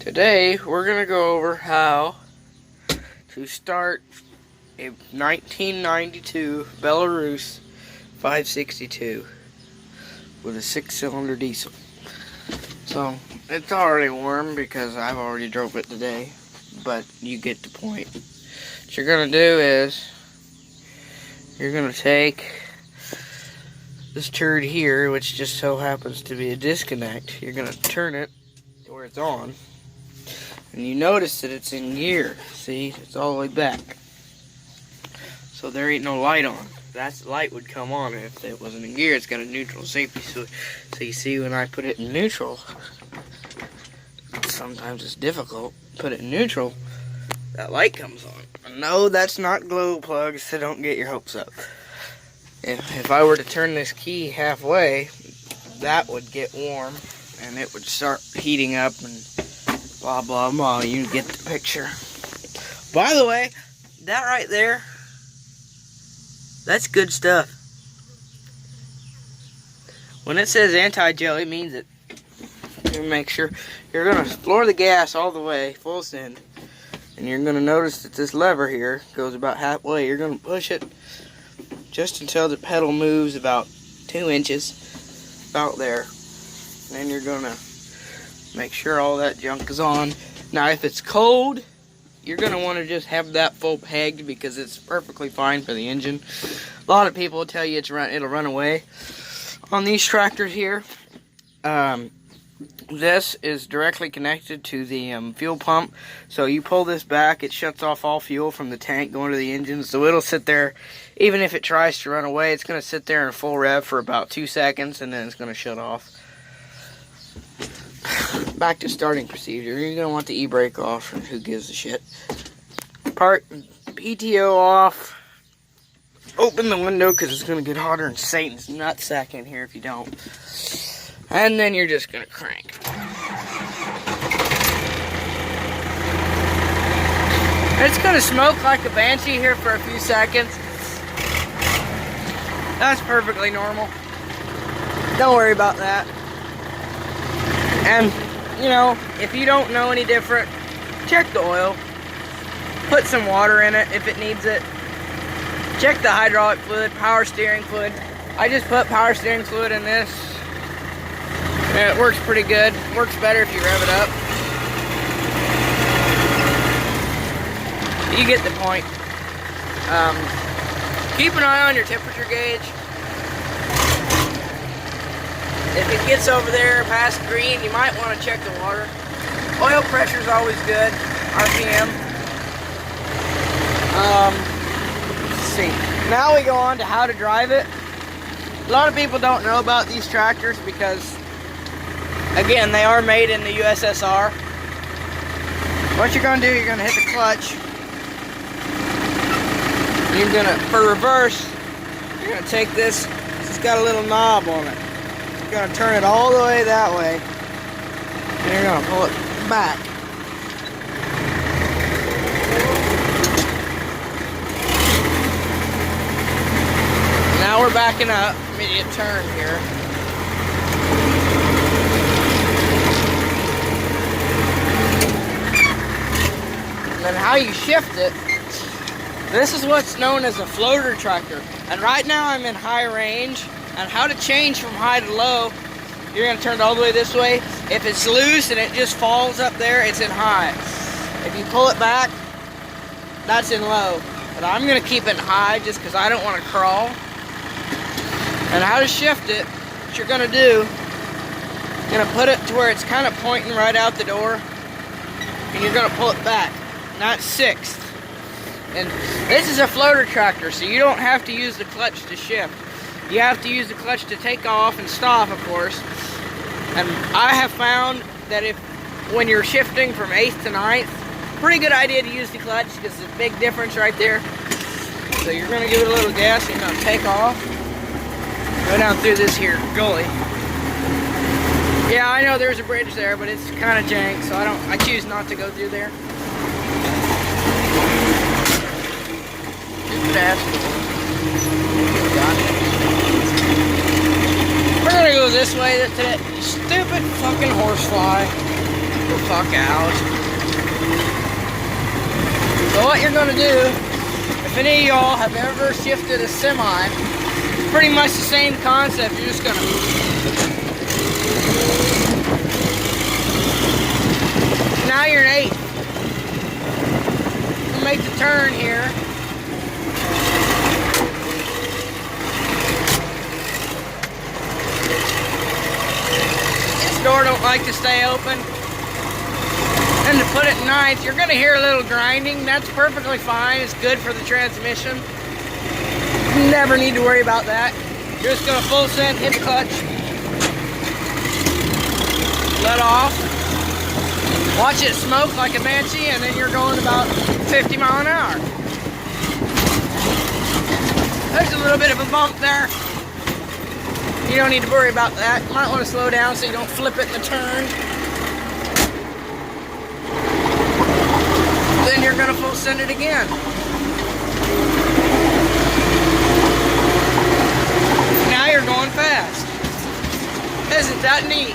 Today we're going to go over how to start a 1992 Belarus 562 with a 6-cylinder diesel. So it's already warm because I've already drove it today, but you get the point. What you're going to do is you're going to take this turd here, which just so happens to be a disconnect. You're going to turn it to where it's on. And you notice that it's in gear. See, it's all the way back. So there ain't no light on. That light would come on if it wasn't in gear. It's got a neutral safety switch. So you see when I put it in neutral, sometimes it's difficult. Put it in neutral, that light comes on. No, that's not glow plugs, so don't get your hopes up. If I were to turn this key halfway, that would get warm and it would start heating up and blah, blah, blah. You get the picture. By the way, that right there, that's good stuff. When it says anti-gel, it means it. You make sure you're going to floor the gas all the way, full send. And you're going to notice that this lever here goes about halfway. You're going to push it just until the pedal moves about 2 inches, about there. And then you're going to make sure all that junk is on. Now, if it's cold, you're going to want to just have that full pegged because it's perfectly fine for the engine. A lot of people will tell you it'll run away. On these tractors here, this is directly connected to the fuel pump. So you pull this back, it shuts off all fuel from the tank going to the engine. So it'll sit there, even if it tries to run away, it's going to sit there in full rev for about 2 seconds and then it's going to shut off. Back to starting procedure. You're going to want the e-brake off, and who gives a shit. Part PTO off. Open the window because it's going to get hotter than Satan's nutsack in here if you don't. And then you're just going to crank. It's going to smoke like a banshee here for a few seconds. That's perfectly normal. Don't worry about that. And, you know, if you don't know any different, check the oil. Put some water in it if it needs it. Check the hydraulic fluid, power steering fluid. I just put power steering fluid in this. And it works pretty good. Works better if you rev it up. You get the point. Keep an eye on your temperature gauge. If it gets over there past green, you might want to check the water. Oil pressure is always good. RPM. Let's see. Now we go on to how to drive it. A lot of people don't know about these tractors because, again, they are made in the USSR. What you're going to do, you're going to hit the clutch. You're going to, for reverse, you're going to take this. It's got a little knob on it. You're going to turn it all the way that way, and you're going to pull it back. Now we're backing up, immediate turn here. And then how you shift it, this is what's known as a floater tractor. And right now I'm in high range. And how to change from high to low, you're going to turn it all the way this way. If it's loose and it just falls up there, it's in high. If you pull it back, that's in low. But I'm going to keep it in high just because I don't want to crawl. And how to shift it, what you're going to do, you're going to put it to where it's kind of pointing right out the door. And you're going to pull it back. Not sixth. And this is a floater tractor, so you don't have to use the clutch to shift. You have to use the clutch to take off and stop, of course. And I have found that when you're shifting from 8th to 9th, pretty good idea to use the clutch because there's a big difference right there. So you're going to give it a little gas and you're going to take off. Go down through this here gully. Yeah, I know there's a bridge there, but it's kind of jank, so I choose not to go through there. Stupid ass. We're gonna go this way to that stupid fucking horsefly. the fuck out. So what you're gonna do, if any of y'all have ever shifted a semi, it's pretty much the same concept. You're just gonna now you're an 8. You'll make the turn here. This door don't like to stay open. And to put it in 9th, you're gonna hear a little grinding. That's perfectly fine. It's good for the transmission. You never need to worry about that. You're just gonna full send, hit the clutch, let off, watch it smoke like a banshee, and then you're going about 50 miles an hour. There's a little bit of a bump there. You don't need to worry about that. You might want to slow down so you don't flip it in the turn. Then you're gonna full send it again. Now you're going fast. Isn't that neat?